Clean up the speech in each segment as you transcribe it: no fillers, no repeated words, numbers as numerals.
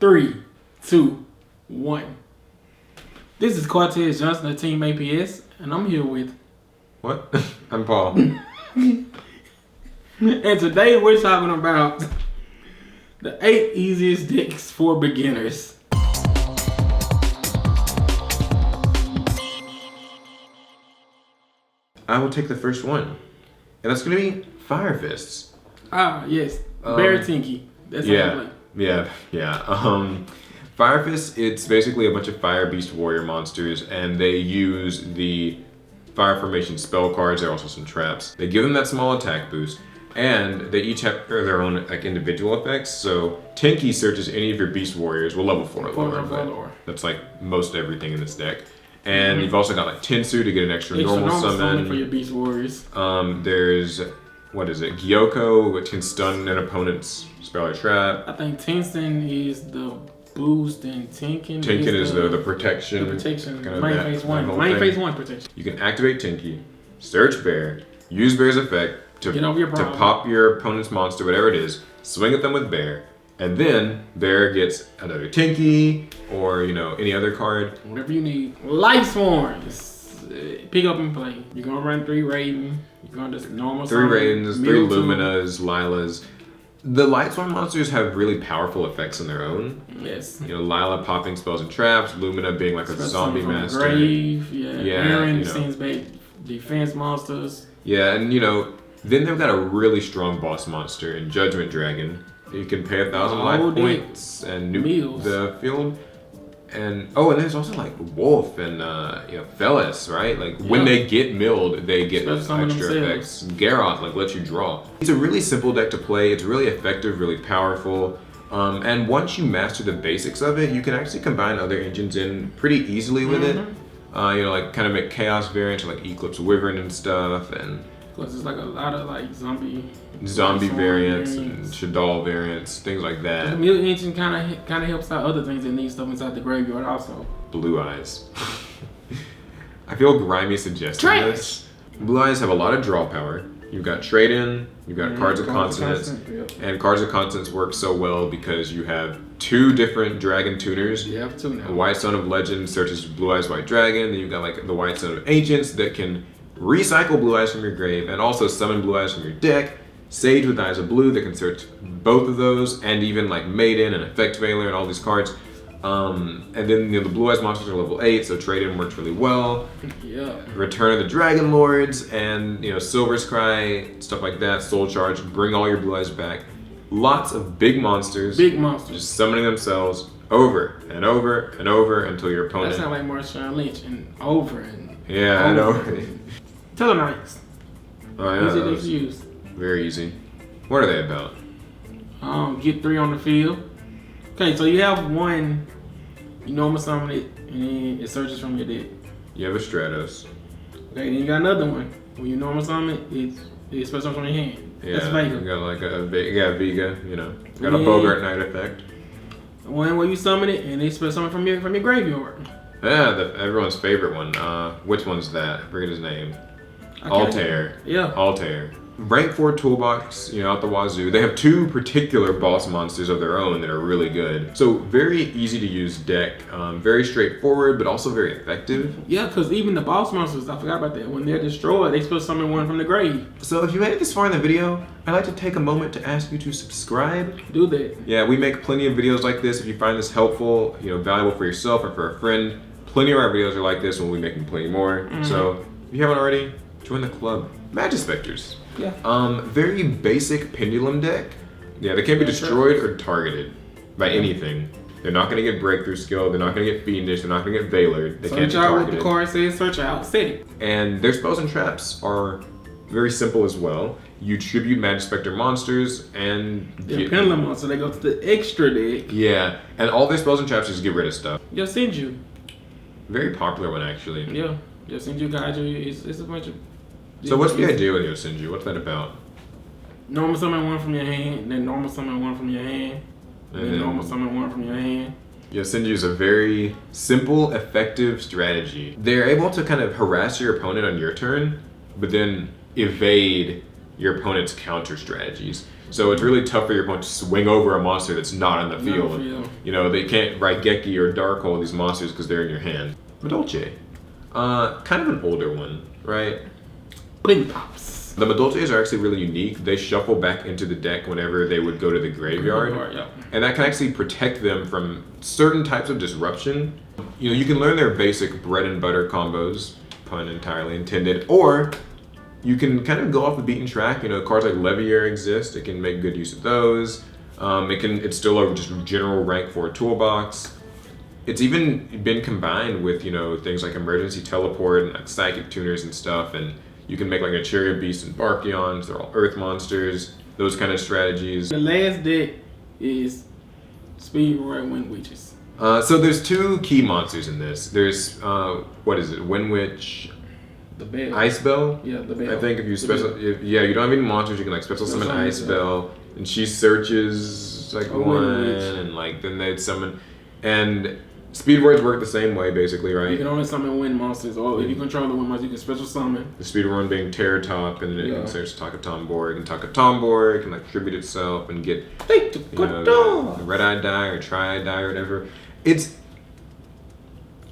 3, 2, 1. This is Cortez Johnson of Team APS, and I'm here with... What? I'm Paul. And today we're talking about the 8 easiest decks for beginners. I will take the first one. And that's going to be Fire Fists. Ah, yes. Very tinky. That's how I play. Yeah. Fire Fists, it's basically a bunch of Fire Beast Warrior monsters, and they use the Fire Formation spell cards. There are also some traps. They give them that small attack boost, and they each have their own individual effects. So Tinky searches any of your Beast Warriors, well, level 4 lower. That's like most everything in this deck. And you've also got like Tensu to get an extra normal summon for your Beast Warriors. There's Yugioh, which can stun an opponent's spell or trap. I think Tensin is the boost, and Tinkin is the protection. The protection. Kind of main phase 1. Main phase 1 protection. You can activate Tinky, search Bear, use Bear's effect to pop your opponent's monster, whatever it is, swing at them with Bear, and then Bear gets another Tinky or any other card. Whatever you need. Light Swarms. Pick up and play. You're gonna run 3 Raiden. You're gonna just normal 3 Raidens, 3 Luminas, Lilas. The Light Swarm monsters have really powerful effects on their own. Yes. Lila popping spells and traps, Lumina being like a zombie master. Grave, Aaron sends back defense monsters. Yeah, and then they've got a really strong boss monster in Judgment Dragon. You can pay 1,000 life points and nuke the field. And there's also like Wolf and Felis, right? Like when they get milled, they get extra effects. Garroth lets you draw. It's a really simple deck to play. It's really effective, really powerful. And once you master the basics of it, you can actually combine other engines in pretty easily with it. Kind of make chaos variants like Eclipse Wyvern and stuff. And plus, there's like a lot of like zombie variants and Shadal variants, things like that. The Mill engine kind of helps out other things that need stuff inside the graveyard also. Blue Eyes. I feel grimy suggesting this. Blue Eyes have a lot of draw power. You've got Trade-In, you've got Cards of Consonance, and Cards of Consonance work so well because you have 2 different dragon tuners. You have 2 now. The White Son of Legend searches Blue Eyes White Dragon, then you've got like the White Son of Ancients that can recycle Blue Eyes from your grave and also summon Blue Eyes from your deck. Sage with Eyes of Blue that can search both of those, and even like Maiden and Effect Veiler and all these cards. And then the Blue Eyes monsters are level 8, so Trade-In works really well. Yeah. Return of the Dragon Lords and Silver's Cry, stuff like that. Soul Charge, bring all your Blue Eyes back. Lots of big monsters. Just summoning themselves over and over and over until your opponent. That sounds like Marshawn Lynch and over and I know. Telenites. Easy to use. Very easy. What are they about? Get 3 on the field. Okay, so you have 1, you normal summon it, and then it searches from your deck. You have a Stratos. Okay, then you got another one. When you normal summon it, it searches from your hand. Yeah, that's Vega. You got like Vega, got a Bogart Knight effect. One where you summon it, and it spells something from your graveyard. Yeah, everyone's favorite one. Which one's that? I forget his name. Altair. Yeah. Altair. Rank 4 toolbox, out the wazoo. They have 2 particular boss monsters of their own that are really good. So very easy to use deck. Very straightforward, but also very effective. Yeah, because even the boss monsters, I forgot about that. When they're destroyed, they supposed to summon one from the grave. So if you made it this far in the video, I'd like to take a moment to ask you to subscribe. Do that. Yeah, we make plenty of videos like this. If you find this helpful, valuable for yourself or for a friend, plenty of our videos are like this, and we'll be making plenty more. So if you haven't already, join the club. Magispectors. Yeah. Very basic pendulum deck. Yeah, they can't be destroyed or targeted by anything. They're not going to get breakthrough skill. They're not going to get fiendish. They're not going to get Veiler. They can't be targeted. Search out what the card says. Search out. Set it. And their spells and traps are very simple as well. You tribute Magispector monsters and get pendulum monsters. They go to the extra deck. Yeah, and all their spells and traps just get rid of stuff. Yosenju. Very popular one actually. Yeah, Yosenju Gaiju is a bunch of. So what's the idea with Yosenju? What's that about? Normal summon 1 from your hand, then normal summon 1 from your hand, and then normal summon 1 from your hand. Yosenju is a very simple, effective strategy. They're able to kind of harass your opponent on your turn, but then evade your opponent's counter strategies. So it's really tough for your opponent to swing over a monster that's not on the field. You know, they can't Raigeki or Darkhold these monsters because they're in your hand. Madolche. Kind of an older one, right? Pin pops. The Madolches are actually really unique. They shuffle back into the deck whenever they would go to the graveyard. And that can actually protect them from certain types of disruption. You know, you can learn their basic bread and butter combos, pun entirely intended, or you can kind of go off the beaten track. You know, cards like Levier exist. It can make good use of those. It's still a just general rank 4 toolbox. It's even been combined with, you know, things like emergency teleport and like psychic tuners and stuff, and you can make like a Chariot Beast and Barkions. They're all earth monsters, those kind of strategies. The last deck is Speed Run Wind Witches. So there's 2 key monsters in this. There's, what is it, Wind Witch, the bell. Ice Bell? Yeah, the bell. I think if you you don't have any monsters, you can like special summon Ice Bell, and she searches like one, and like then they'd summon, and Speed Words work the same way basically, right? You can only summon wind monsters, or if you control the wind monsters, you can special summon. The Speed Run being Terror Top, and then it can search Takatomborg, and Takatomborg can like tribute itself and get the Red-Eye Die or Tri-Eye Die or whatever. It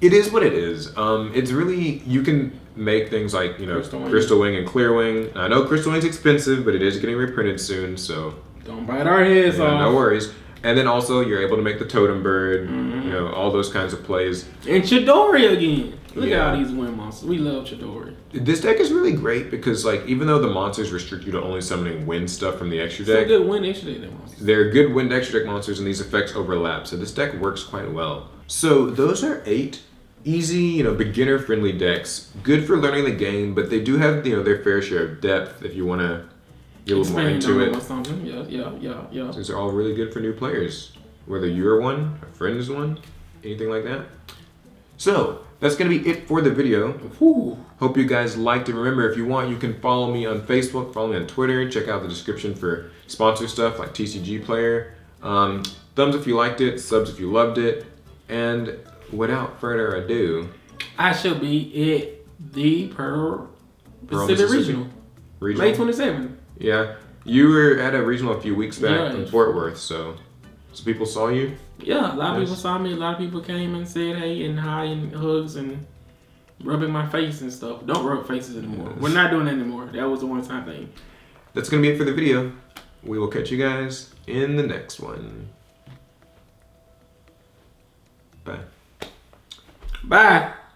is what it is. It's really, you can make things like, you know, Crystal Wing and Clear Wing. I know Crystal Wing's expensive, but it is getting reprinted soon, so don't bite our heads off. No worries. And then also you're able to make the Totem Bird, you know, all those kinds of plays. And Chidori again. Look at all these wind monsters. We love Chidori. This deck is really great because, like, even though the monsters restrict you to only summoning wind stuff from the extra deck, good wind extra deck monsters. They're good wind extra deck monsters, and these effects overlap. So this deck works quite well. So those are 8 easy, you know, beginner-friendly decks. Good for learning the game, but they do have, you know, their fair share of depth if you want to get a little more into it. Yeah. These are all really good for new players, whether you're one, a friend is one, anything like that. So that's going to be it for the video. Hope you guys liked it. Remember, if you want, you can follow me on Facebook, follow me on Twitter, check out the description for sponsor stuff like TCG Player. Thumbs if you liked it, subs if you loved it, and without further ado, I shall be at the Pearl Pacific Regional. May 27th. Yeah, you were at a regional a few weeks back in Fort Worth, so people saw you? Yeah, a lot of people saw me. A lot of people came and said hey and hi and hugs and rubbing my face and stuff. Don't rub faces anymore. We're not doing that anymore. That was a one-time thing. That's going to be it for the video. We will catch you guys in the next one. Bye. Bye.